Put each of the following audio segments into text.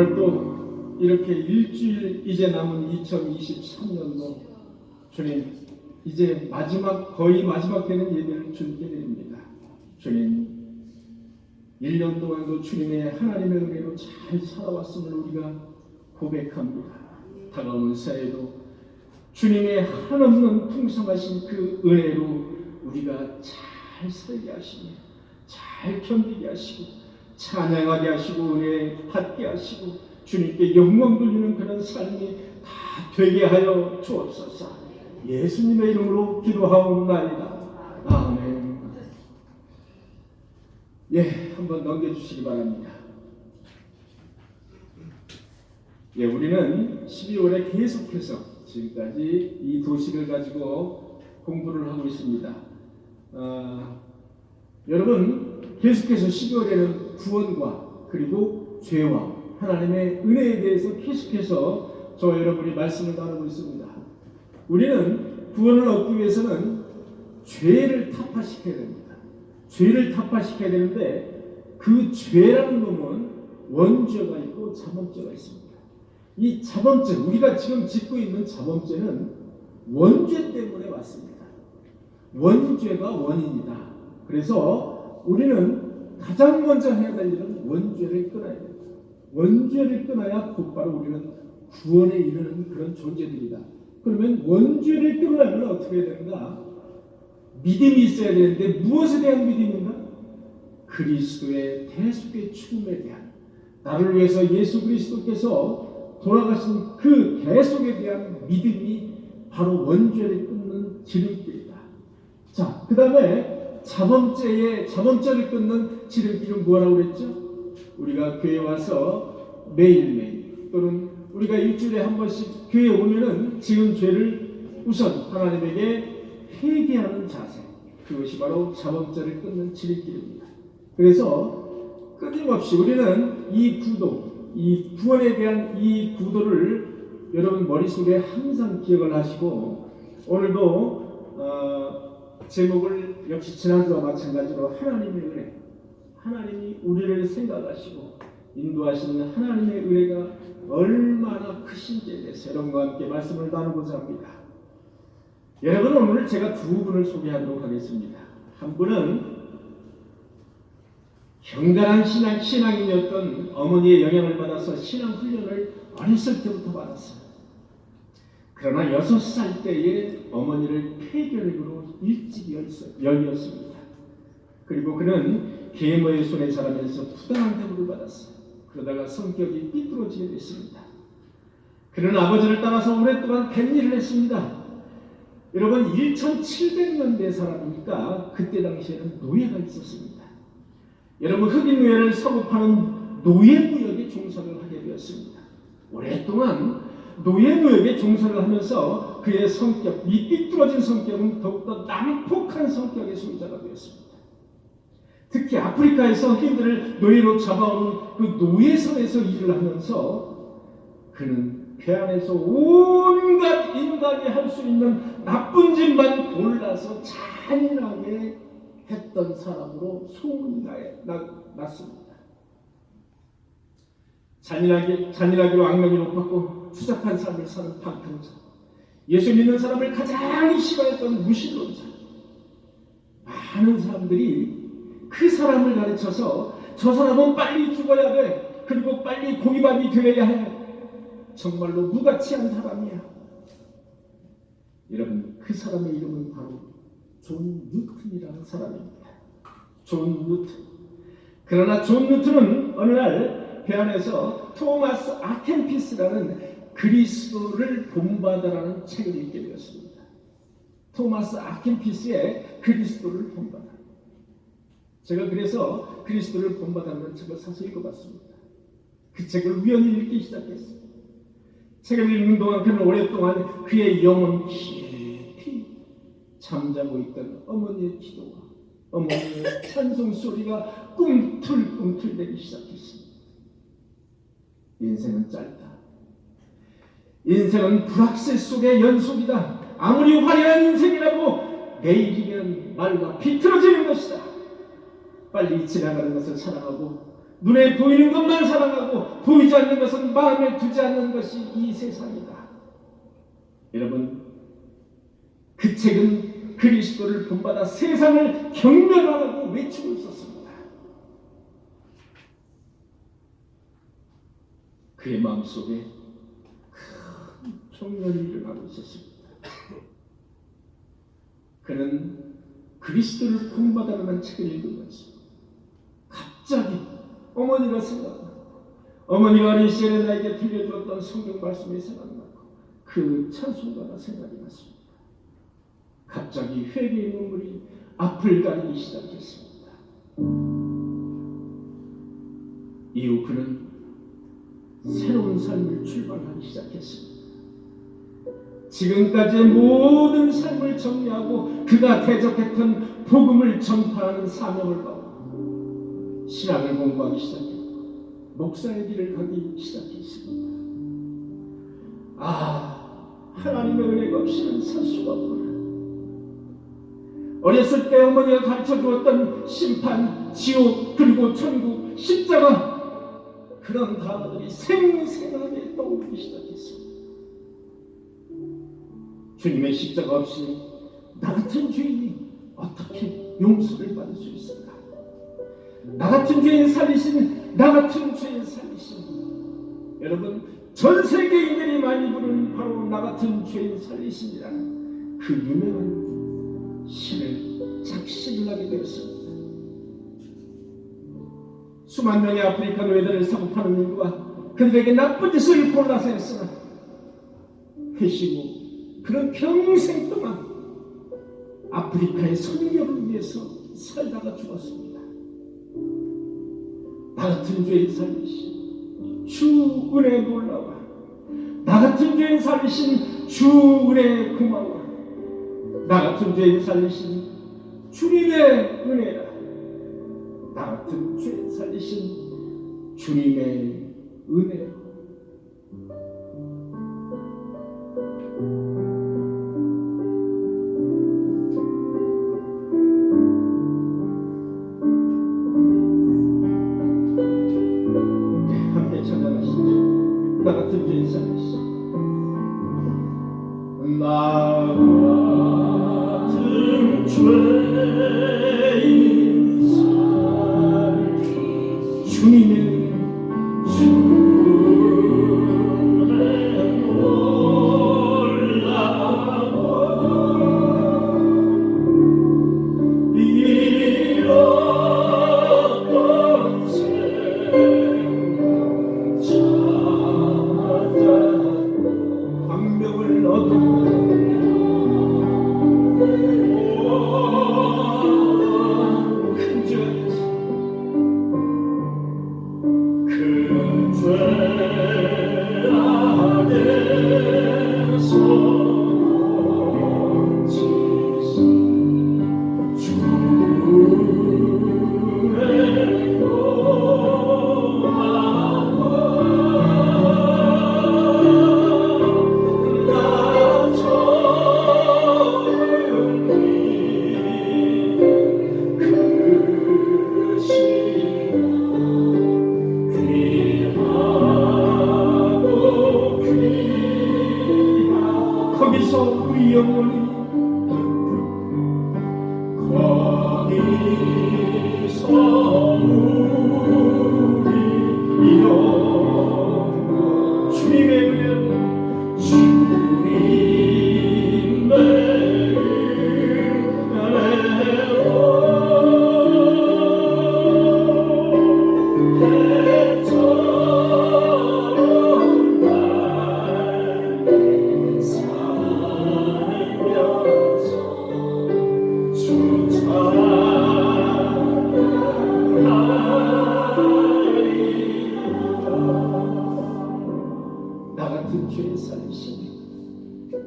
오늘 또 이렇게 일주일 이제 남은 2023년도 주님 이제 거의 마지막 되는 예배를 주님께 드립니다. 주님 1년 동안도 주님의 하나님의 은혜로 잘 살아왔음을 우리가 고백합니다. 다가오는 새해도 주님의 한없는 풍성하신 그 은혜로 우리가 잘 살게 하시며 잘 견디게 하시고 찬양하게 하시고 은혜 받게 하시고 주님께 영광 돌리는 그런 삶이 다 되게 하여 주옵소서. 예수님의 이름으로 기도하옵나이다. 아멘. 예, 한번 넘겨주시기 바랍니다. 예, 우리는 12월에 계속해서 지금까지 이 도식을 가지고 공부를 하고 있습니다. 여러분 계속해서 12월에는 구원과 그리고 죄와 하나님의 은혜에 대해서 계속해서 저와 여러분이 말씀을 나누고 있습니다. 우리는 구원을 얻기 위해서는 죄를 타파시켜야 됩니다. 죄를 타파시켜야 되는데 그 죄라는 놈은 원죄가 있고 자범죄가 있습니다. 이 자범죄, 우리가 지금 짓고 있는 자범죄는 원죄 때문에 왔습니다. 원죄가 원인이다. 그래서 우리는 가장 먼저 해야 될 일은 원죄를 끊어야 됩니다. 원죄를 끊어야 곧바로 우리는 구원에 이르는 그런 존재들이다. 그러면 원죄를 끊으려면 어떻게 해야 되는가? 믿음이 있어야 되는데 무엇에 대한 믿음인가? 그리스도의 대속의 죽음에 대한, 나를 위해서 예수 그리스도께서 돌아가신 그 대속에 대한 믿음이 바로 원죄를 끊는 지름길이다. 자, 그 다음에 자범죄를 끊는 지름길은 뭐라고 그랬죠? 우리가 교회 와서 매일매일 또는 우리가 일주일에 한 번씩 교회에 오면은 지은 죄를 우선 하나님에게 회개하는 자세, 그것이 바로 자범죄를 끊는 지름길입니다. 그래서 끊임없이 우리는 이 구도, 이 구원에 대한 이 구도를 여러분 머릿속에 항상 기억을 하시고, 오늘도 제목을 역시 지난주와 마찬가지로 하나님의 은혜, 하나님이 우리를 생각하시고 인도하시는 하나님의 은혜가 얼마나 크신지에 대해서 여러분과 함께 말씀을 나누고자 합니다. 여러분, 오늘 제가 두 분을 소개하도록 하겠습니다. 한 분은 경건한 신앙인이었던 어머니의 영향을 받아서 신앙 훈련을 어렸을 때부터 받았어요. 그러나 6살 때에 어머니를 폐결핵으로 일찍 열렸습니다. 그리고 그는 계모의 손에 자라면서 부당한 대우를 받았어요. 그러다가 성격이 삐뚤어지게 됐습니다. 그는 아버지를 따라서 오랫동안 뱃일을 했습니다. 여러분 1700년대 사람이니까 그때 당시에는 노예가 있었습니다. 여러분 흑인 노예를 서급하는 노예무역에 종사를 하게 되었습니다. 오랫동안 노예무역에 종사를 하면서 그의 성격, 이 삐뚤어진 성격은 더욱더 난폭한 성격의 소유자가 되었습니다. 특히 아프리카에서 흑인들을 노예로 잡아오는 그 노예선에서 일을 하면서 그는 그 안에서 온갖 인간이 할 수 있는 나쁜 짓만 골라서 잔인하게 했던 사람으로 소문이 났습니다. 잔인하기로 악명이 높았고 추잡한 삶을 사는 방탕자, 예수 믿는 사람을 가장 싫어했던 무신론자. 많은 사람들이 그 사람을 가르쳐서 저 사람은 빨리 죽어야 돼, 그리고 빨리 고기밥이 되어야 해, 정말로 무가치한 사람이야. 여러분, 그 사람의 이름은 바로 존 뉴턴이라는 사람입니다. 존 뉴턴. 그러나 존 뉴턴은 어느 날 배 안에서 토마스 아켄피스라는 그리스도를 본받아라는 책을 읽게 되었습니다. 토마스 아켄피스의 그리스도를 본받아. 제가 그래서 그리스도를 본받아라는 책을 사서 읽어봤습니다. 그 책을 우연히 읽기 시작했어요. 책을 읽는 동안 그는 오랫동안 그의 영혼 깊이 잠자고 있던 어머니의 기도와 어머니의 찬송 소리가 꿈틀꿈틀대기 시작했습니다. 인생은 짧다. 인생은 불확실 속의 연속이다. 아무리 화려한 인생이라도 내일이면 말과 비틀어지는 것이다. 빨리 지나가는 것을 사랑하고 눈에 보이는 것만 사랑하고 보이지 않는 것은 마음에 두지 않는 것이 이 세상이다. 여러분, 그 책은 그리스도를 본받아 세상을 경멸하라고 외치고 있었습니다. 그의 마음속에 큰 경멸이 일어나고 있었습니다. 그는 그리스도를 본받아라는 책을 읽으면서 갑자기 어머니가 생각나고, 어머니가 어린 시절에 나에게 들려주었던 성경 말씀이 생각나고, 그 찬송가가 생각이 났습니다. 갑자기 회개의 눈물이 앞을 가리기 시작했습니다. 이후 그는 새로운 삶을 출발하기 시작했습니다. 지금까지의 모든 삶을 정리하고 그가 대적했던 복음을 전파하는 사명을 받고 신학을 공부하기 시작했고 목사의 길을 가기 시작했습니다. 하나님의 은혜가 없이는 살 수가 없구나. 어렸을 때 어머니가 가르쳐 주었던 심판, 지옥, 그리고 천국, 십자가, 그런 단어들이 생생하게 떠오르기 시작했습니다. 주님의 십자가 없이 나 같은 죄인이 어떻게 용서를 받을 수 있을까? 나 같은 죄인 살리신, 나 같은 죄인 살리신, 여러분, 전 세계인들이 많이 부르는 바로 나 같은 죄인 살리신이라는 그 유명한 시를 작시를 하게 되었습니다. 수만 명의 아프리카 노예들을 사고파는 인구가 그들에게 나쁜 짓을 골라서 했으나 회시고 그런 평생 동안 아프리카의 선교를 위해서 살다가 죽었습니다. 나 같은 죄인 살리신 주 은혜 놀라워. 나 같은 죄인 살리신 주 은혜 고마워. 나 같은 죄인 살리신 주님의 은혜라. 나 같은 죄인 살리신 주님의 은혜. 나 같은 죄인 살리신 나 같은 죄인 살리신 주님의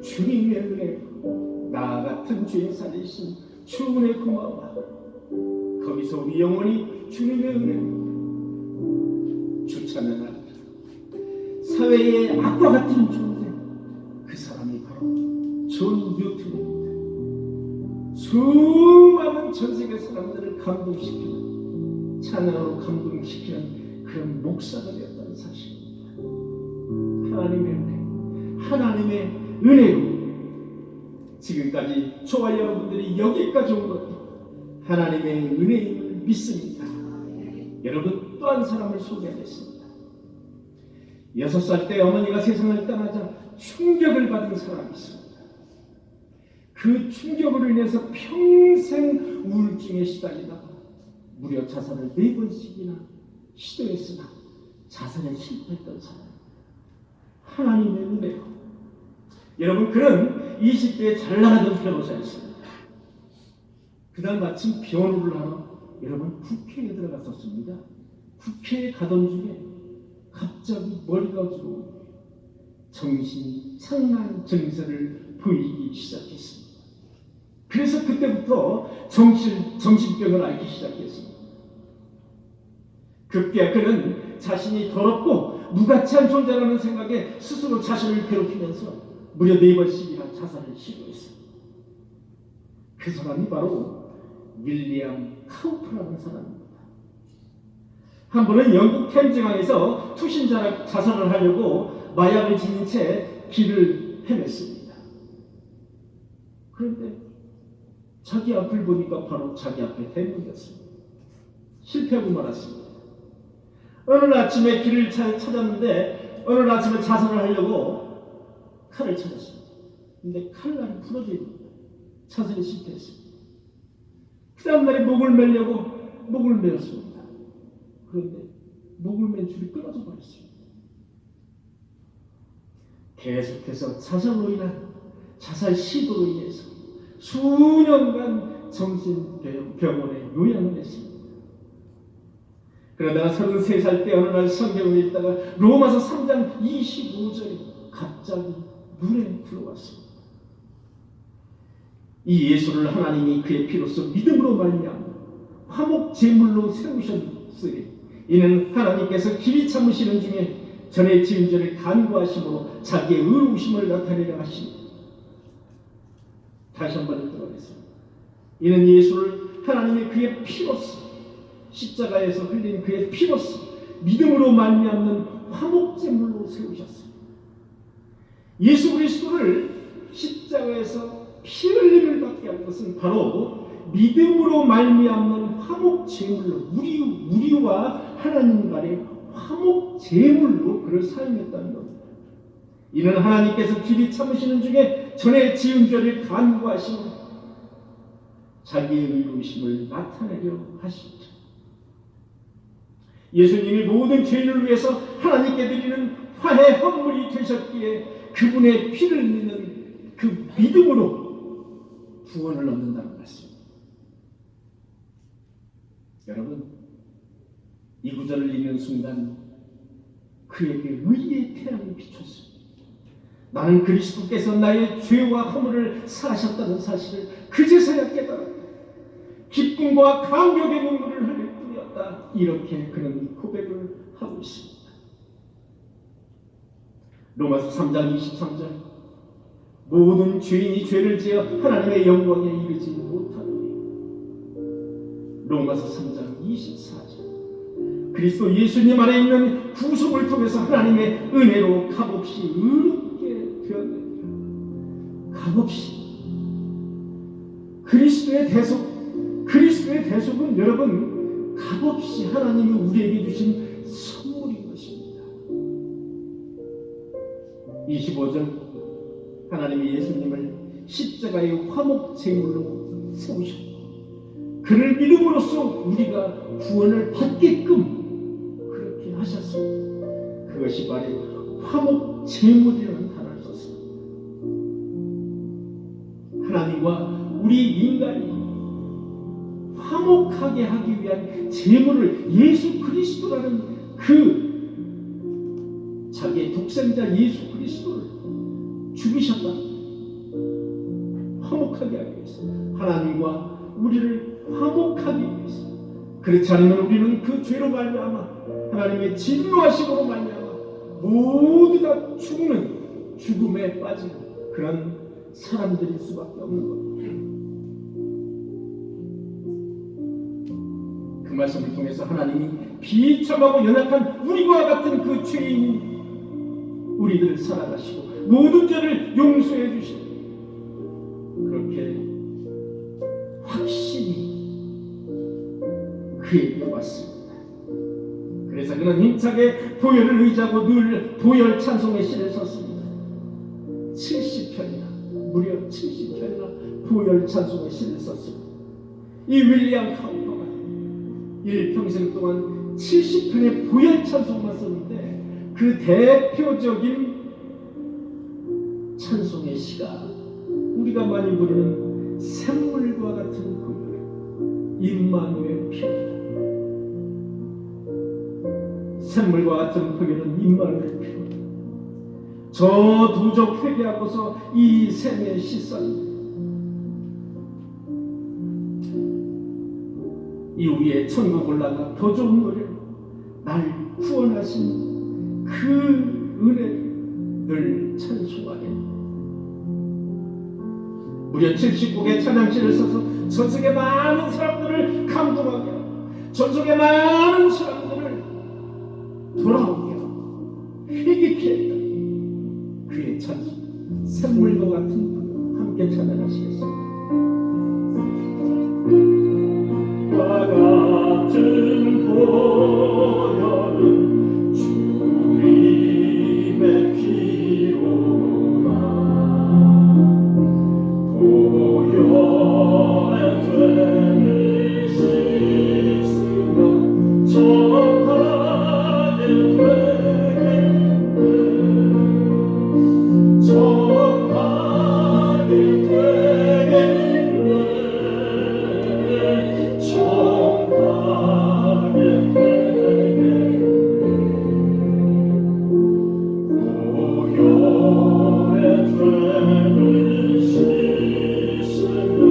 주님의 은혜, 나 같은 죄인 살리신 주 은혜 고마워. 거기서 우리 영혼이 주님의 은혜 주 찬양합니다. 사회의 악과 같은 존재, 그 사람이 바로 존 뉴턴입니다. 수많은 전 세계 사람들을 감동시키는, 찬양으로 감동시키는 그는 목사가 되었다는 사실입니다. 하나님의 은혜, 하나님의 은혜로 지금까지 저와 여러분들이 여기까지 온 것도 하나님의 은혜임을 믿습니다. 여러분, 또 한 사람을 소개하겠습니다. 6살 때 어머니가 세상을 떠나자 충격을 받은 사람이 있습니다. 그 충격으로 인해서 평생 우울증에 시달리다가 무려 자살을 4번씩이나 시도했으나 자살에 실패했던 사람. 하나님의 은혜로. 여러분, 그는 20대에 잘 나가던 변호사였습니다. 그날 마침 변호를 하러 여러분 국회에 들어갔었습니다. 국회에 가던 중에 갑자기 머리가 어지러워 정신 상한 증세를 보이기 시작했습니다. 그래서 그때부터 정신병을 앓기 시작했습니다. 급기야 그는 자신이 더럽고 무가치한 존재라는 생각에 스스로 자신을 괴롭히면서 무려 4번씩이나 자살을 시도했습니다. 그 사람이 바로 윌리엄 카우프라는 사람입니다. 한 번은 영국 템즈강에서 투신 자살을 하려고 마약을 지닌 채 길을 헤맸습니다. 그런데 자기 앞을 보니까 바로 자기 앞에 대문이었습니다. 실패하고 말았습니다. 어느 아침에 길을 찾았는데 어느 아침에 자살을 하려고 칼을 찾았습니다. 근데 칼날이 부러져 있는데 자살에 실패했습니다. 그 다음 날에 목을 매려고 목을 매었습니다. 그런데 목을 맨 줄이 끊어져 버렸습니다. 계속해서 자살로 인한 자살 시도로 인해서 수년간 정신병원에 요양을 했습니다. 그러다가 33살 때 어느 날 성경을 읽다가 로마서 3장 25절이 갑자기 눈에 들어왔습니다. 이 예수를 하나님이 그의 피로써 믿음으로 말미암아 화목 제물로 세우셨으니 이는 하나님께서 길이 참으시는 중에 전에 지은 죄를 간구하심으로 자기의 의로우심을 나타내려 하십니다. 다시 한번 읽어보겠습니다. 이는 예수를 하나님의 그의 피로써 십자가에서 흘린 그의 피로써 믿음으로 말미암는 화목제물로 세우셨습니다. 예수 그리스도를 십자가에서 피 흘림을 받게 한 것은 바로 믿음으로 말미암는 화목제물로 우리와 하나님 간의 화목제물로 그를 사용했다는 겁니다. 이는 하나님께서 길이 참으시는 중에 전에 지은 죄를 간구하시며 자기의 의로우심을 나타내려 하시죠. 예수님이 모든 죄인을 위해서 하나님께 드리는 화해 헌물이 되셨기에 그분의 피를 믿는 그 믿음으로 구원을 얻는다는 말씀입니다. 여러분, 이 구절을 읽는 순간 그에게 의의 태양이 비쳤습니다. 나는 그리스도께서 나의 죄와 허물을 사하셨다는 사실을 그제서야 깨달았다. 기쁨과 감격의 눈물을 흘릴 뿐이었다. 이렇게 그는 고백을 하고 있습니다. 로마서 3장 23절 모든 죄인이 죄를 지어 하나님의 영광에 이르지 못하노니. 로마서 3장 24절 그리스도 예수님 안에 있는 구속을 통해서 하나님의 은혜로 값없이 의롭게 되었느니라. 값없이 그리스도의 대속은 여러분 값없이 하나님이 우리에게 주신 선물인 것입니다. 25절 하나님이 예수님을 십자가의 화목 제물로 세우셨고 그를 믿음으로써 우리가 구원을 받게끔 그렇게 하셨습니다. 그것이 바로 화목 제물이라는 단어를 썼습니다. 하나님과 우리 인간이 화목하게 하기 위한 제물을 예수 그리스도라는 그 자기의 독생자 예수 그리스도를 죽이셨다. 화목하게 하기 위해서 하나님과 우리를 화목하기 위해서. 그렇지 않으면 우리는 그 죄로 말미암아 하나님의 진노하심으로 말미암아 모두 다 죽는 죽음에 빠지는 그런 사람들일 수밖에 없는 겁니다. 그 말씀을 통해서 하나님이 비참하고 연약한 우리와 같은 그 죄인 우리들을 사랑하시고 모든 죄를 용서해 주시고 그렇게 확신이 그에게 왔습니다. 그래서 그는 힘차게 보혈을 의지하고 늘 보혈 찬송의 시를 썼습니다. 70편이나 무려 70편이나 보혈 찬송의 시를 썼습니다. 이 윌리엄 카운터가 일평생 동안 70편의 보혈 찬송만 썼는데 그 대표적인 찬송의 시가 우리가 많이 부르는 샘물과 같은 보혈, 임마누엘 피입니다. 샘물과 같은 보혈은 임마누엘 피. 저 도적 회개하고서 이 샘에 씻었는데 이후에 천국 올라가 더 좋은 노래로 날 구원하신 그 은혜를 늘 찬송하게 무려 70곡의 찬양시를 써서 전 세계 많은 사람들을 감동하게 하고 전 세계 많은 사람들을 돌아오게 하고 회개케 했다. 그의 찬송 샘물과 같은 분 함께 찬양하시겠습니다. 와 같은 보혈은 주님의 피로다. 보혈의 죄를 씻으며 정하게 되겠네. 정하게 되겠네. 정하게 되겠네. 보혈의 죄를 씻으며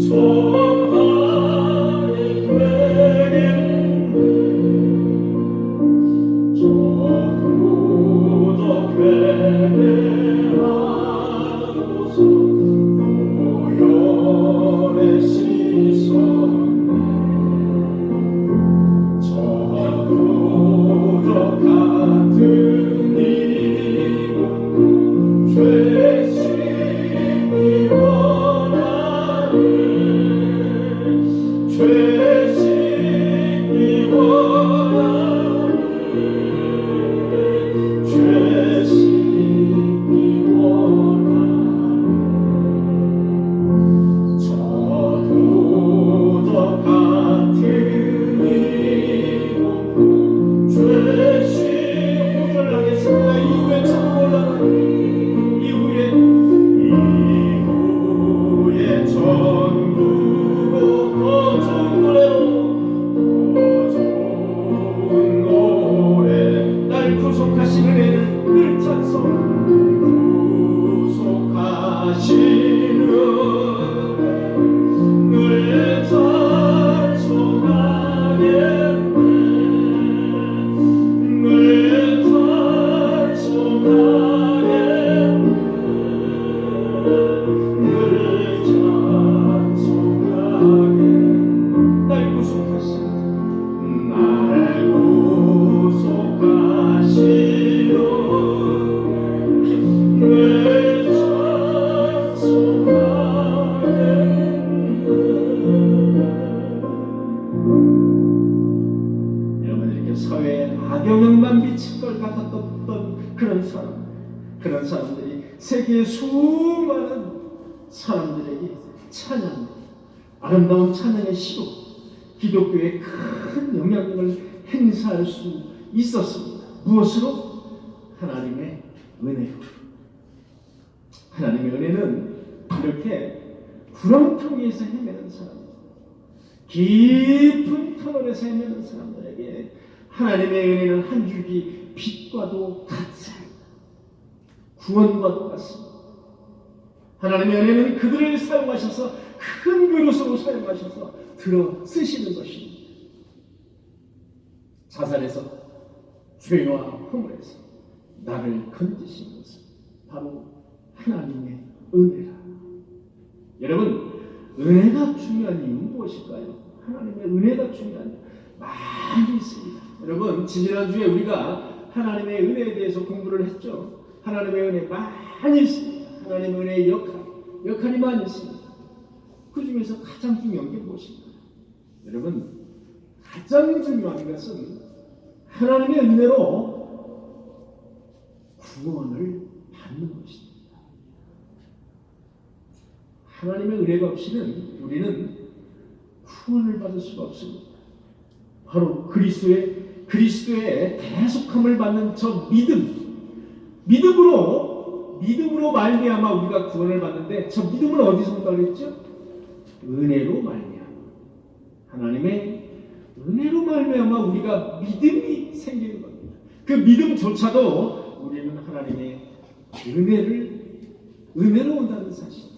정하게 되겠네. 저 도적 회개하고서 보혈에 씻었네. 저 도적 같은 이곳 죄심이 원하네. 죄심이 원하네. 죄심이 원하네. 저 도적 같은 이곳 죄심을 하겠습니다. 이후에 천국 올라가니 이후에 천국으로 더 좋은 노래로 더 좋은 노래 날 구속하신 은혜를 늘 찬송 구속하신 늘 찬송하겠네. 늘 찬송하겠네. 늘 찬송하게 날 구속하시는 날 구속하시는 늘 찬송하게. 여러분 이렇게 사회에 악영향만 미칠 것 같았던 그런 사람들이 세계의 수많은 사람들에게 찬양, 아름다운 찬양의 시로 기독교에 큰 영향력을 행사할 수 있었습니다. 무엇으로? 하나님의 은혜로. 하나님의 은혜는 이렇게 구렁텅이에서 헤매는 사람, 깊은 터널에서 헤매는 사람들에게 하나님의 은혜는 한 줄기 빛과도 같습니다. 구원과도 같습니다. 하나님의 은혜는 그들을 사용하셔서 큰 그릇으로 사용하셔서 들어 쓰시는 것입니다. 자살에서 죄와 허물에서 나를 건지신 것은 바로 하나님의 은혜라. 여러분, 은혜가 중요한 이유는 무엇일까요? 하나님의 은혜가 중요한 이유 많이 있습니다. 여러분, 지난주에 우리가 하나님의 은혜에 대해서 공부를 했죠. 하나님의 은혜 많이 있습니다. 하나님의 은혜의 역할이 많이 있습니다. 그 중에서 가장 중요한 게 무엇인가? 여러분, 가장 중요한 것은 하나님의 은혜로 구원을 받는 것입니다. 하나님의 은혜가 없이는 우리는 구원을 받을 수가 없습니다. 바로 그리스도의 대속함을 받는 저 믿음으로 말미암아 우리가 구원을 받는데, 저 믿음은 어디서 온다고 그랬죠? 은혜로 말미암아. 하나님의 은혜로 말미암아 우리가 믿음이 생기는 겁니다. 그 믿음조차도 우리는 하나님의 은혜로 온다는 사실,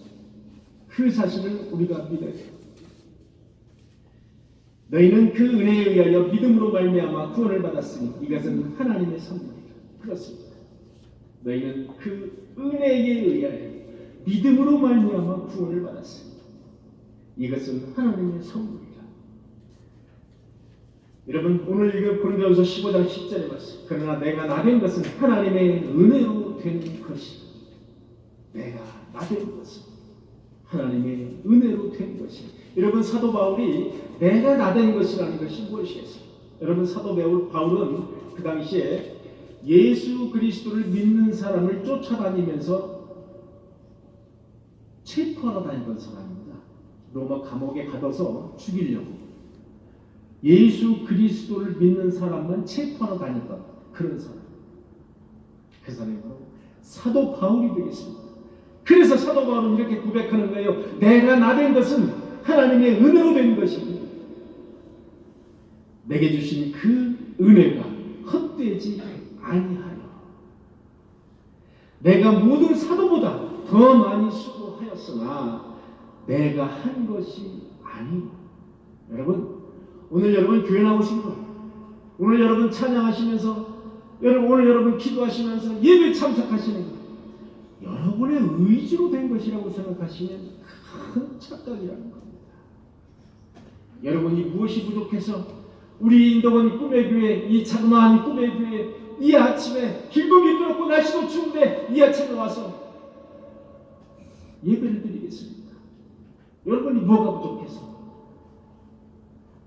그 사실을 우리가 믿어야 돼요. 너희는 그 은혜에 의하여 믿음으로 말미암아 구원을 받았으니 이것은 하나님의 선물이다. 그렇습니다. 너희는 그 은혜에 의하여 믿음으로 말미암아 구원을 받았으니 이것은 하나님의 선물이다. 여러분, 오늘 읽은 고린도전서 15장 10절에 봤어요. 그러나 내가 나된 것은 하나님의 은혜로 된 것이다. 내가 나된 것은 하나님의 은혜로 된 것이다. 여러분, 사도 바울이 내가 나된 것이라는 것이 무엇이겠어요? 여러분, 사도 바울은 그 당시에 예수 그리스도를 믿는 사람을 쫓아다니면서 체포하러 다니던 사람입니다. 로마 감옥에 가둬서 죽이려고 예수 그리스도를 믿는 사람만 체포하러 다녔던 그런 사람. 그 사람이 바로 사도 바울이 되겠습니다. 그래서 사도 바울은 이렇게 고백하는 거예요. 내가 나된 것은 하나님의 은혜로 된 것입니다. 내게 주신 그 은혜가 헛되지 아니하여 내가 모든 사도보다 더 많이 수고하였으나 내가 한 것이 아니오. 여러분, 오늘 여러분 교회 나오신 거, 오늘 여러분 찬양하시면서, 오늘 여러분 기도하시면서 예배 참석하시는 거, 여러분의 의지로 된 것이라고 생각하시면 큰 착각이라는 겁니다. 여러분이 무엇이 부족해서 우리 인도원 꿈의 교회, 이 자그마한 꿈의 교회, 이 아침에 길도 미끄럽고 날씨도 추운데 이 아침에 와서 예배를 드리겠습니까? 여러분이 뭐가 부족해서?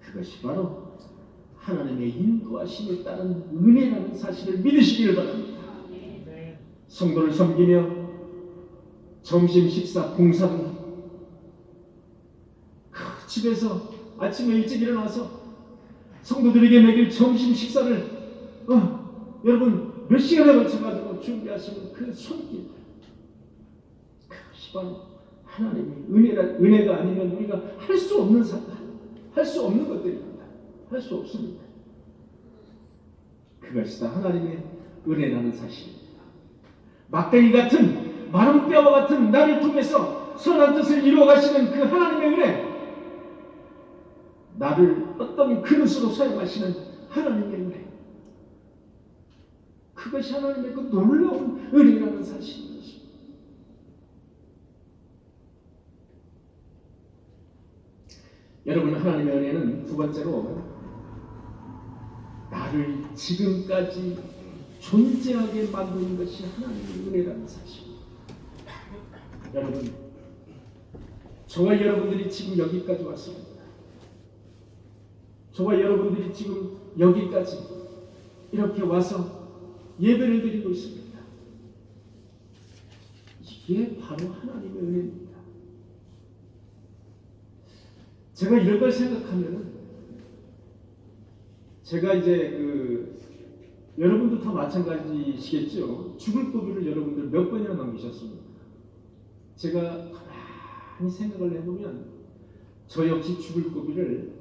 그것이 바로 하나님의 인도하심에 따른 은혜라는 사실을 믿으시기를 바랍니다. 성도를 섬기며 점심 식사 봉사도 집에서 아침에 일찍 일어나서 성도들에게 먹일 점심 식사를 여러분 몇 시간에 걸쳐가지고 준비하시는 그 손길, 그것이 바로 하나님의 은혜가 아니면 우리가 할 수 없는 할 수 없는 것들입니다. 할 수 없습니다. 그것이 다 하나님의 은혜라는 사실입니다. 막대기 같은 마른 뼈와 같은 나를 통해서 선한 뜻을 이루어 가시는 그 하나님의 은혜, 나를 어떤 그릇으로 사용하시는 하나님의 은혜, 그것이 하나님의 그 놀라운 은혜라는 사실입니다. 여러분, 하나님의 은혜는 두 번째로 나를 지금까지 존재하게 만드는 것이 하나님의 은혜라는 사실입니다. 여러분, 저와 여러분들이 지금 여기까지 왔습니다. 저와 여러분들이 지금 여기까지 이렇게 와서 예배를 드리고 있습니다. 이게 바로 하나님의 은혜입니다. 제가 이런 걸 생각하면은, 제가 이제 여러분도 다 마찬가지시겠죠. 죽을 고비를 여러분들 몇 번이나 넘기셨습니까? 제가 가만히 생각을 해보면 저 역시 죽을 고비를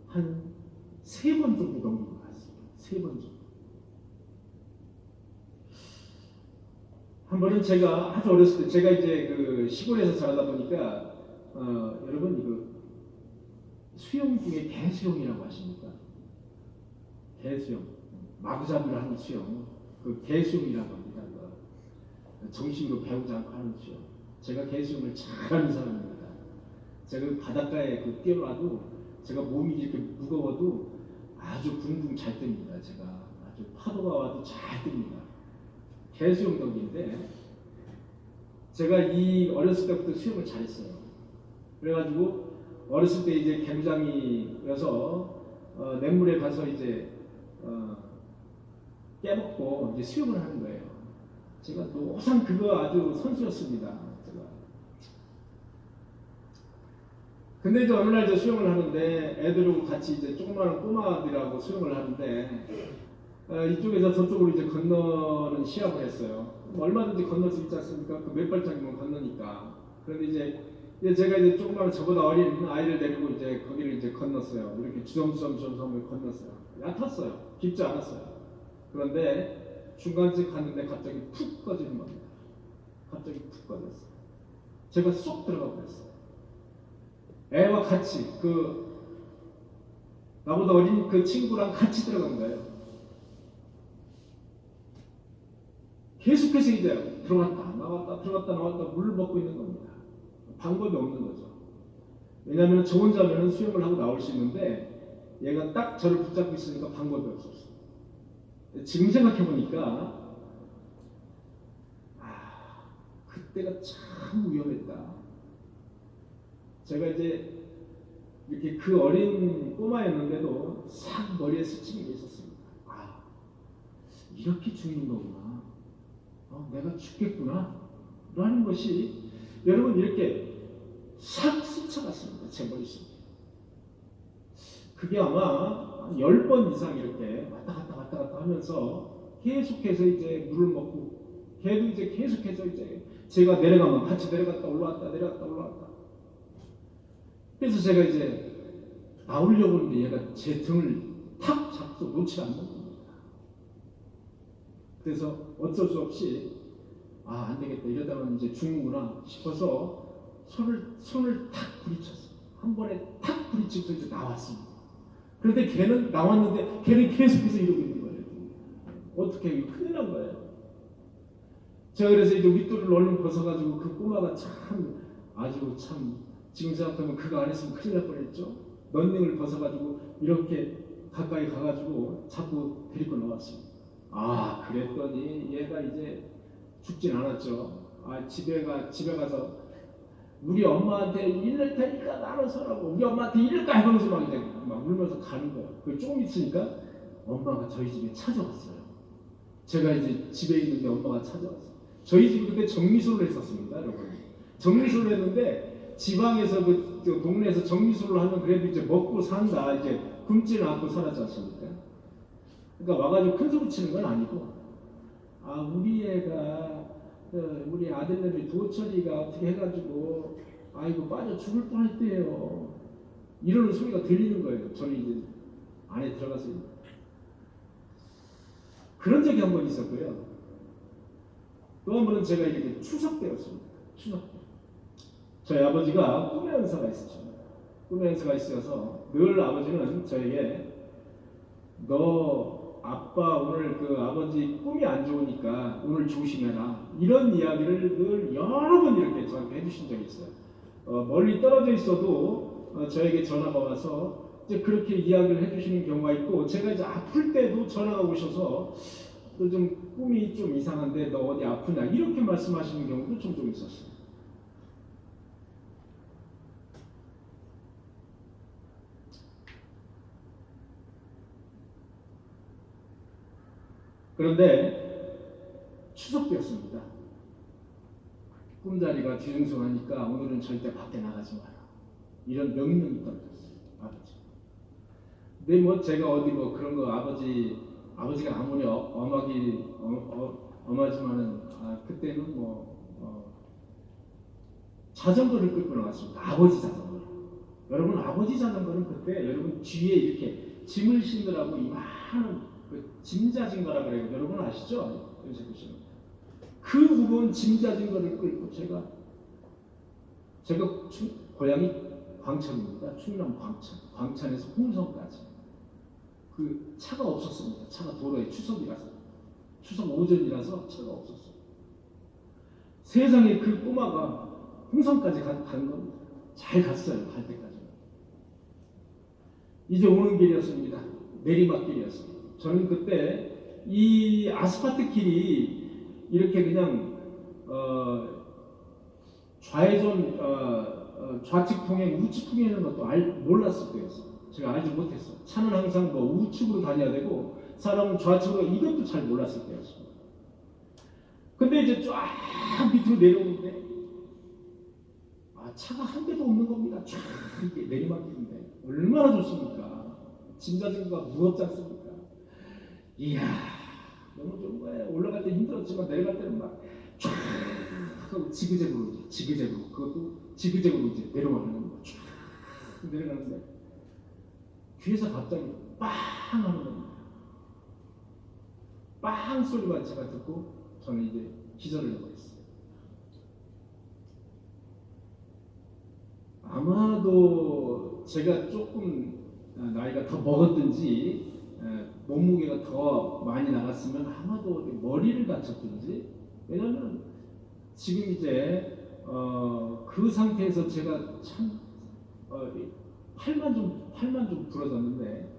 한 3번 정도 넘긴 것 같습니다. 3번 정도. 한 번은 제가 아주 어렸을 때, 제가 이제 시골에서 자라다 보니까 여러분 수영 중에 개수영이라고 하십니까? 개수영, 마구잡이로 하는 수영, 그 개수영이라고 합니다. 정식으로 배우지 않고 하는 수영. 제가 개수영을 잘하는 사람입니다. 제가 바닷가에 뛰어놔도 제가 몸이 이렇게 무거워도 아주 붕붕 잘 뜹니다. 제가 아주 파도가 와도 잘 뜹니다. 개수영덕인데 제가 이 어렸을 때부터 수영을 잘했어요. 그래가지고 어렸을 때 이제 개구장이여서 냇물에 가서 이제 깨먹고 이제 수영을 하는 거예요. 제가 노상 그거 아주 선수였습니다. 제가. 근데 이제 어느 날 이제 수영을 하는데 애들하고 같이 이제 조그마한 꼬마들하고 수영을 하는데 이쪽에서 저쪽으로 이제 건너는 시합을 했어요. 얼마든지 건널 수 있지 않습니까? 그 몇 발짝이면 건너니까. 그런데 이제 제가 이제 조그마한 저보다 어린 아이를 데리고 이제 거기를 이제 건넜어요. 이렇게 주섬주섬 건넜어요. 얕았어요. 깊지 않았어요. 그런데 중간쯤 갔는데 갑자기 푹 꺼지는 겁니다. 갑자기 푹 꺼졌어요. 제가 쏙 들어가 버렸어요. 애와 같이 나보다 어린 그 친구랑 같이 들어간 거예요. 계속해서 이제 들어갔다 나왔다 들어갔다 나왔다 물을 먹고 있는 겁니다. 방법이 없는 거죠. 왜냐하면 저 혼자면 수영을 하고 나올 수 있는데 얘가 딱 저를 붙잡고 있으니까 방법이 없었어요. 지금 생각해 보니까 그때가 참 위험했다. 제가 이제 이렇게 그 어린 꼬마였는데도 싹 머리에 스치는 게 있었습니다. 이렇게 죽는 거구나. 내가 죽겠구나. 라는 것이 여러분 이렇게 싹 스쳐갔습니다. 제 머릿속에. 그게 아마 10번 이상 이렇게 왔다 갔다 하면서 계속해서 이제 물을 먹고 걔도 이제 계속해서 이제 제가 내려가면 같이 내려갔다 올라왔다 내려갔다 올라왔다. 그래서 제가 이제 나오려고 하는데 얘가 제 등을 탁 잡고 놓지 않는 겁니다. 그래서 어쩔 수 없이 안 되겠다 이러다가 이제 죽는구나 싶어서 손을 탁 부딪혔어요. 한 번에 탁 부딪히면서 이제 나왔습니다. 그런데 걔는 나왔는데 걔는 계속해서 이러고 있는 거예요. 어떻게 해요? 큰일 난 거예요. 제가 그래서 이제 윗도를 얼른 벗어가지고 그 꼬마가 아주 지금 생각하면 그거 안 했으면 큰일 날 뻔했죠. 런닝을 벗어가지고 이렇게 가까이 가가지고 자꾸 데리고 나왔습니다. 그랬더니 얘가 이제 죽진 않았죠. 집에 가서 우리 엄마한테 이럴 테니까 나로 서라고 우리 엄마한테 이럴까 해보면서 막 울면서 가는 거예요. 조금 있으니까 엄마가 저희 집에 찾아왔어요. 제가 이제 집에 있는데 엄마가 찾아왔어요. 저희 집이 그때 정미소를 했었습니다, 여러분. 정미소를 했는데 지방에서 그 동네에서 정미소를 하면 그래도 이제 먹고 산다, 이제 굶지는 않고 살았지 않습니까? 그러니까 와가지고 큰 소리 치는 건 아니고, 우리 애가 우리 아들내미 도철이가 어떻게 해가지고 아이고 빠져 죽을 뻔했대요. 이러는 소리가 들리는 거예요. 저희 이제 안에 들어가서 그런 적이 한 번 있었고요. 또 한 번은 제가 이렇게 추석 때였습니다. 추석 때. 저희 아버지가 꿈의 은사가 있으십니다. 꿈의 은사가 있어서 늘 아버지는 저에게 너 아빠 오늘 그 아버지 꿈이 안 좋으니까 오늘 조심해라. 이런 이야기를 늘 여러 번 이렇게 저한테 해주신 적이 있어요. 멀리 떨어져 있어도 저에게 전화가 와서 이제 그렇게 이야기를 해주시는 경우가 있고, 제가 이제 아플 때도 전화가 오셔서 너 좀 꿈이 좀 이상한데 너 어디 아프냐 이렇게 말씀하시는 경우도 종종 있었어요. 그런데 추석 때였습니다. 꿈자리가 뒤숭숭하니까 오늘은 절대 밖에 나가지 마라. 이런 명령이 떨어졌어요. 아버지. 근데 제가 어디 그런 거 아버지가 아무리 엄하지만은 그때는 자전거를 끌고 나왔습니다. 아버지 자전거. 여러분 아버지 자전거는 그때 여러분 뒤에 이렇게 짐을 싣느라고 이만한 짐자진거라 그래요. 여러분 아시죠? 그 무거운 짐자진거를 끌고 제가 고향이 광천입니다. 충남 광천에서 홍성까지. 그 차가 없었습니다. 차가 도로에 추석 오전이라서 차가 없었어요. 세상에 그 꼬마가 홍성까지 간 겁니다. 잘 갔어요. 갈 때까지. 이제 오는 길이었습니다. 내리막길이었어요. 저는 그때 이 아스팔트 길이 이렇게 그냥 좌회전 좌측 통행, 우측 통행하는 것도 몰랐을 때였어요. 제가 알지 못했어요. 차는 항상 뭐 우측으로 다녀야 되고 사람은 좌측으로, 이것도 잘 몰랐을 때였어요. 근데 이제 쫙 밑으로 내려오는데 차가 한 대도 없는 겁니다. 쫙 이렇게 내리막길인데 얼마나 좋습니까? 짐자진구가 무겁지 않습니까? 이야, 너무 좋은 거예요. 올라갈 때 힘들었지만 내려갈 때는 막 쫙 하고 지그재그로 그것도 지그재그로 이제 내려가는 겁니다. 쫙 내려가는데 귀에서 갑자기 빵 하는 겁니다. 빵 소리만 제가 듣고 저는 이제 기절을 해버렸어요. 아마도 제가 조금 나이가 더 먹었든지 몸무게가 더 많이 나갔으면 아마도 머리를 다쳤든지, 왜냐하면 지금 이제 그 상태에서 제가 참 팔만 좀 부러졌는데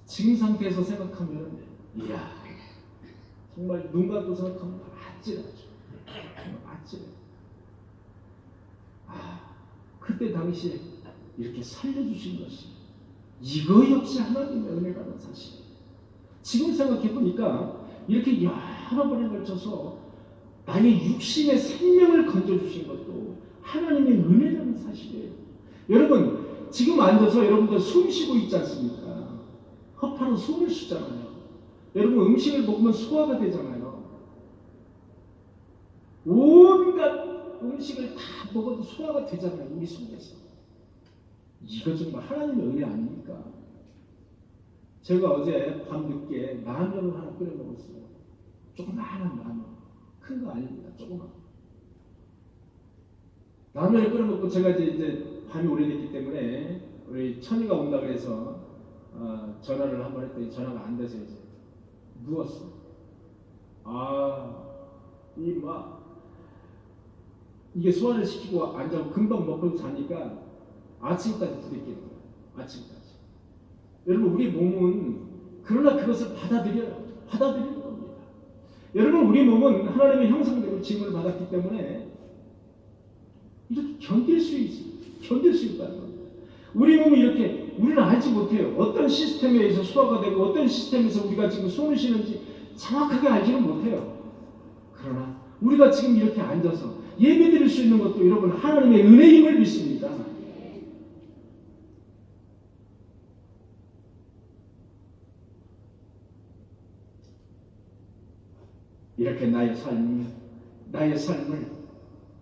지금 상태에서 생각하면 이야, 정말 눈 감고 생각하면 아찔하죠. 아찔해. 그때 당시에 이렇게 살려주신 것이 이거 역시 하나님의 은혜라는 사실. 지금 생각해보니까 이렇게 여러 번에 걸쳐서 나의 육신의 생명을 건져주신 것도 하나님의 은혜라는 사실이에요. 여러분, 지금 앉아서 여러분들 숨 쉬고 있지 않습니까? 허파로 숨을 쉬잖아요. 여러분, 음식을 먹으면 소화가 되잖아요. 온갖 음식을 다 먹어도 소화가 되잖아요. 우리 속에서. 이거 정말 하나님의 은혜 아닙니까? 제가 어제 밤늦게 라면을 하나 끓여 먹었어요. 조그마한 라면. 큰 거 아닙니다. 조그만. 라면을 끓여 먹고 제가 이제 밤이 오래됐기 때문에 우리 천이가 온다 그래서 전화를 한번 했더니 전화가 안 돼서 이제 누웠어. 이게 소화를 시키고 앉아서 금방 먹고 자니까 아침까지 부딪히는 거예요. 아침까지. 여러분, 우리 몸은 그러나 그것을 받아들이는 겁니다. 여러분, 우리 몸은 하나님의 형상대로 지음을 받았기 때문에 이렇게 견딜 수 있다는 겁니다. 우리 몸이 이렇게, 우리는 알지 못해요. 어떤 시스템에 의해서 소화가 되고 어떤 시스템에서 우리가 지금 숨을 쉬는지 정확하게 알지는 못해요. 그러나 우리가 지금 이렇게 앉아서 예배 드릴 수 있는 것도 여러분 하나님의 은혜임을 믿습니다. 이렇게 나의 삶을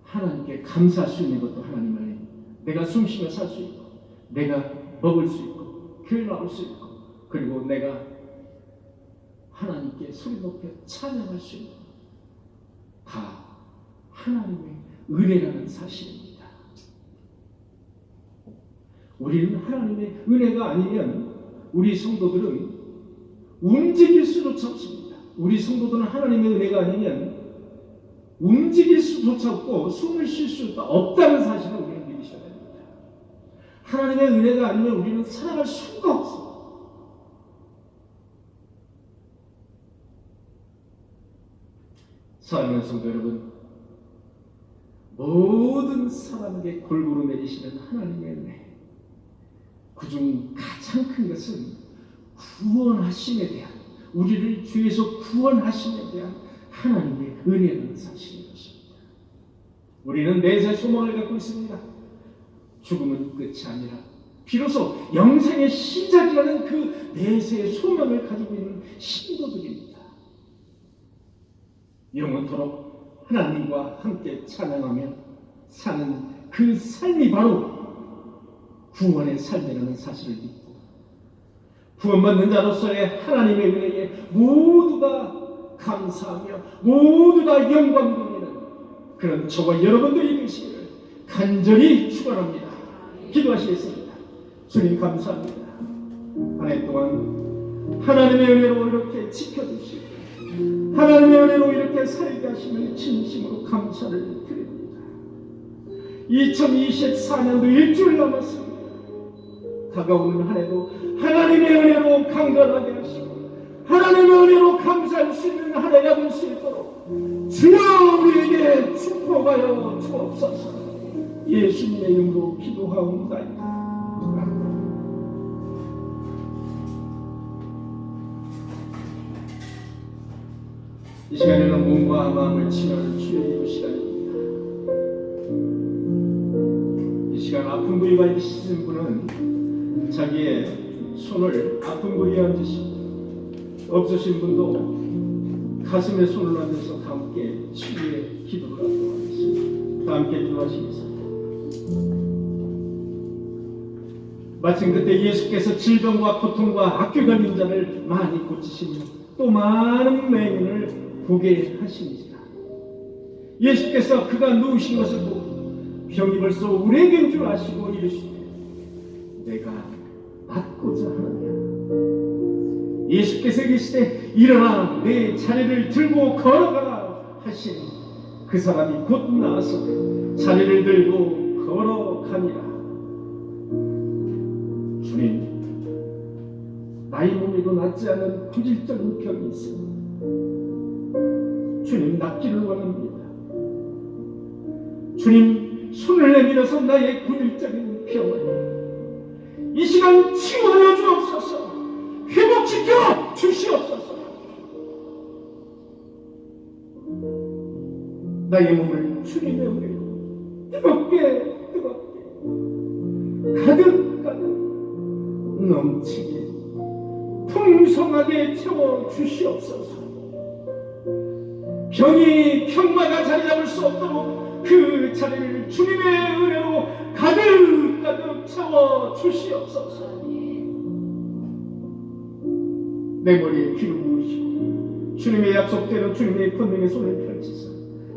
하나님께 감사할 수 있는 것도 하나님의 은혜. 내가 숨쉬며 살 수 있고, 내가 먹을 수 있고, 교회 나올 수 있고, 그리고 내가 하나님께 소리 높여 찬양할 수 있고, 다 하나님의 은혜라는 사실입니다. 우리는 하나님의 은혜가 아니면 우리 성도들은 움직일 수조차 없습니다. 우리 성도들은 하나님의 은혜가 아니면 움직일 수조차 없고 숨을 쉴 수가 없다는 사실을 우리는 믿으셔야 됩니다. 하나님의 은혜가 아니면 우리는 살아갈 수가 없어요. 사랑하는 성도 여러분, 모든 사람에게 골고루 내리시는 하나님의 은혜, 그중 가장 큰 것은 구원하심에 대한, 우리를 죄에서 구원하심에 대한 하나님의 은혜라는 사실인 것입니다. 우리는 내세 소망을 갖고 있습니다. 죽음은 끝이 아니라 비로소 영생의 시작이라는 그 내세의 소망을 가지고 있는 신도들입니다. 영원토록 하나님과 함께 찬양하며 사는 그 삶이 바로 구원의 삶이라는 사실을 믿고, 구원받는 자로서의 하나님의 은혜에 모두가 감사하며 모두가 영광 돌리는 그런 저와 여러분들이 되시기를 간절히 축원합니다. 기도하시겠습니다. 주님 감사합니다. 한 해 동안 하나님의 은혜로 이렇게 지켜주시고 하나님의 은혜로 이렇게 살게 하시면 진심으로 감사를 드립니다. 2024년도 일주일 남았습니다. 다가오는 한 해도 하나님의 은혜로 강건하게 하시고 하나님의 은혜로 감사할 수 있는 한 해가 될 수 있도록 주여 우리에게 축복하여 주옵소서. 예수님의 이름으로 기도하옵나이다. 이 시간에는 몸과 마음을 치료하는 주의 기도 시간입니다. 이 시간 아픈 부위가 있으신 분은 자기의 손을 아픈 부위에 얹으시고, 없으신 분도 가슴에 손을 얹어서 다 함께 치유의 기도를 하도록 하겠습니다. 다 함께 기도하시겠습니다. 마침 그때 예수께서 질병과 고통과 악귀 걸린 자를 많이 고치시며 또 많은 맹인을 보게 하시니라. 예수께서 그가 누우신 것을 보고 병이 벌써 우리에게인 줄 아시고 이르시되 내가 낫고자 하느냐. 예수께서 계시되 일어나 내 자리를 들고 걸어가라 하시니 그 사람이 곧 나와서 자리를 들고 걸어가니라. 주님, 나의 몸에도 낫지 않은 구질적인 병이 있습니다. 주님, 낫기를 원합니다. 주님, 손을 내밀어서 나의 구질적인 병을 이 시간 치유하여 주옵소서. 회복시켜 주시옵소서. 나의 몸을 주님의 은혜로 뜨겁게 가득 넘치게 풍성하게 채워 주시옵소서. 병이 평마다 자리 잡을 수 없도록 그 자리를 주님의 은혜로 가득 채워 주시옵소서. 내 머리에 기름 부으시고 주님의 약속대로 주님의 권능의 손을 펼치사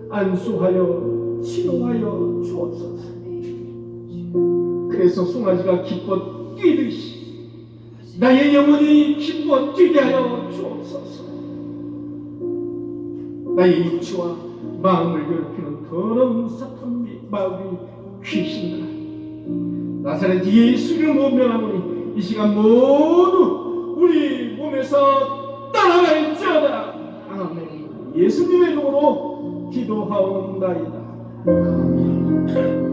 안수하여 치료하여 주옵소서. 그래서 송아지가 기뻐 뛰듯이 나의 영혼이 기뻐 뛰게 하여 주옵소서. 나의 육체와 마음을 괴롭히는 더러운 사탄 마귀 귀신들아, 나사렛 예수를 모면하노니 이 시간 모두 우리 몸에서 떠나갈지어다. 아멘. 예수님의 이름으로 기도하옵나이다. 아멘.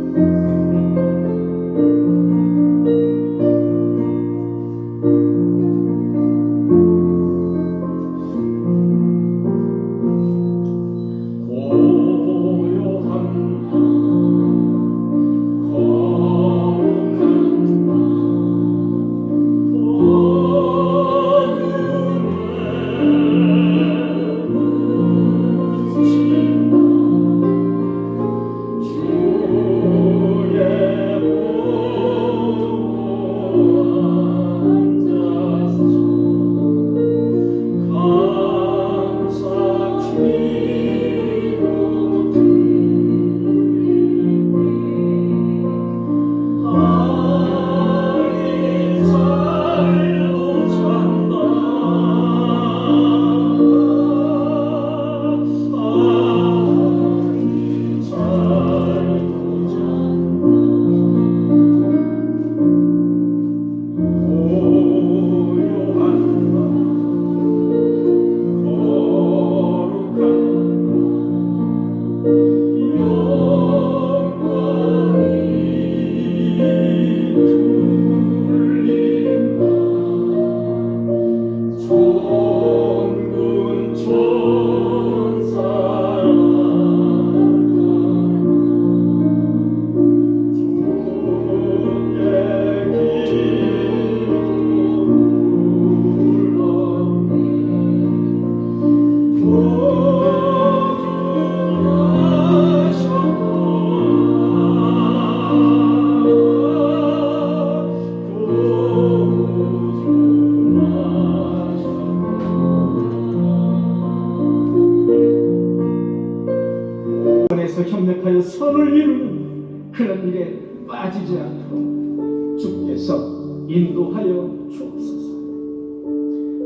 협력하여 선을 이루는 그런 일에 빠지지 않도록 주께서 인도하여 주옵소서.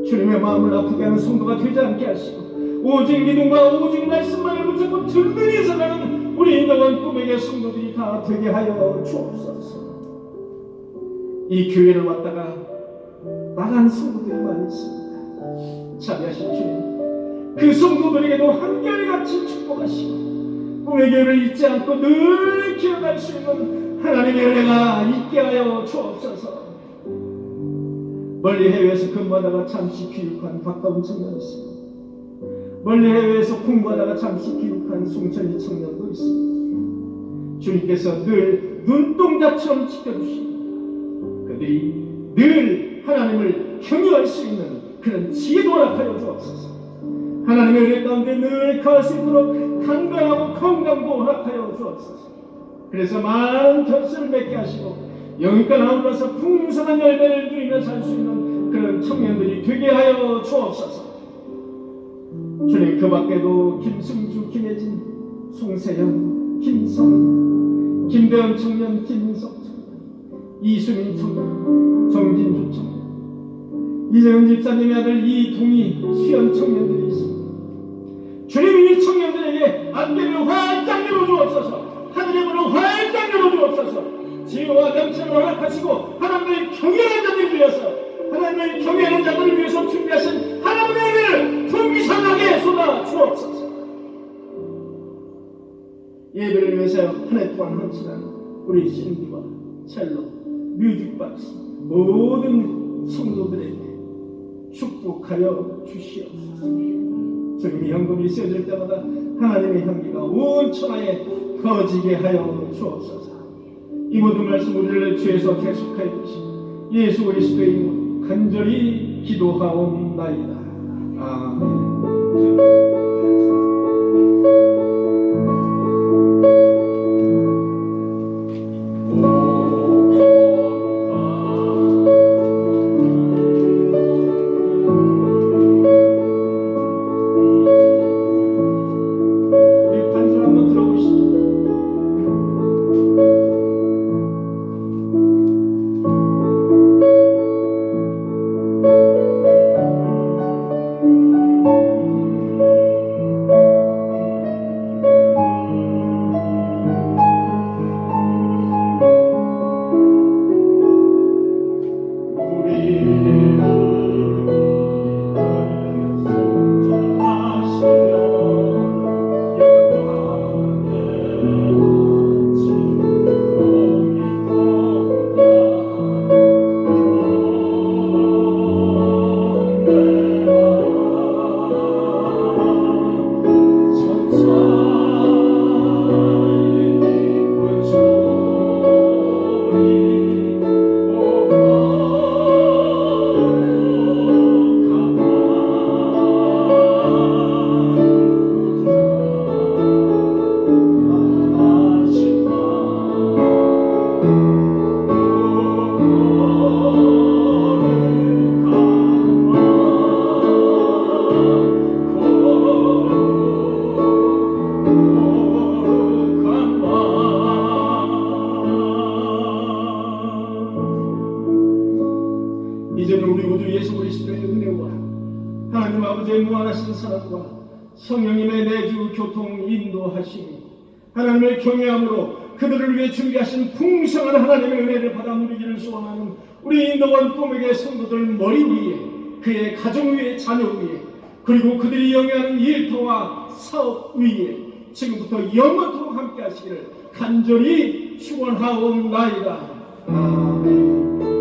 주님의 마음을 아프게 하는 성도가 되지 않게 하시고 오직 믿음과 오직 말씀만을 붙잡고 든든히 살아가는 우리 인도원 꿈에게 성도들이 다 되게 하여 주옵소서. 이 교회를 왔다가 나간 성도들이 많이 있습니다. 자비하신 주님, 그 성도들에게도 한결같이 축복하시고 꿈의 교회를 잊지 않고 늘 기억할 수 있는 하나님의 은혜가 있게 하여 주옵소서. 멀리 해외에서 근무하다가 잠시 귀국한 가까운 청년이 있습니다. 멀리 해외에서 공부하다가 잠시 귀국한 송천이 청년도 있습니다. 주님께서 늘 눈동자처럼 지켜주시고 그들이 늘 하나님을 경외할 수 있는 그런 지혜도 허락하여 주옵소서. 하나님의 은혜 가운데 늘 가을 수 있도록 강건하고 건강도 허락하여 주옵소서. 그래서 많은 결실을 맺게 하시고 영육간 아울러서 풍성한 열매를 누리며 살 수 있는 그런 청년들이 되게 하여 주옵소서. 주님, 그 밖에도 김승주, 김혜진, 송세영, 김성은, 김대현 청년, 김민석 청년, 이수민 청년, 정진주 청년, 이재훈 집사님의 아들 이동희, 수연 청년들이 있습니다. 주님, 이 청년들에게 안개를 활짝 열어주옵소서. 하늘의 문을 활짝 열어주옵소서. 지혜와 명철을 허락하시고 하나님을 경외하는 자들을 위해서, 하나님을 경외하는 자들을 위해서 준비하신 하나님의 은혜를 풍기상하게 쏟아 주옵소서. 예배를 위해서 한 해 동안 헌신한 우리 신비와 첼로, 뮤직박스 모든 성도들에게 축복하여 주시옵소서. 주님의 현금이 쓰여질 때마다 하나님의 향기가 온 천하에 퍼지게 하여 주옵소서. 이 모든 말씀 우리를 주에서 계속하여 주시고 예수 그리스도의 이름으로 간절히 기도하옵나이다. 아멘. 이제는 우리 구주 예수 그리스도의 은혜와 하나님 아버지의 무한하신 사랑과 성령님의 내주 교통 인도하심이 하나님을 경외함으로 그들을 위해 준비하신 풍성한 하나님의 은혜를 받아 누리기를 소원하는 우리 인도원 꿈에게 성도들 머리 위에, 그의 가정 위에, 자녀 위에, 그리고 그들이 영위하는 일터와 사업 위에 지금부터 영원토록 함께 하시기를 간절히 축원하옵나이다. 아멘.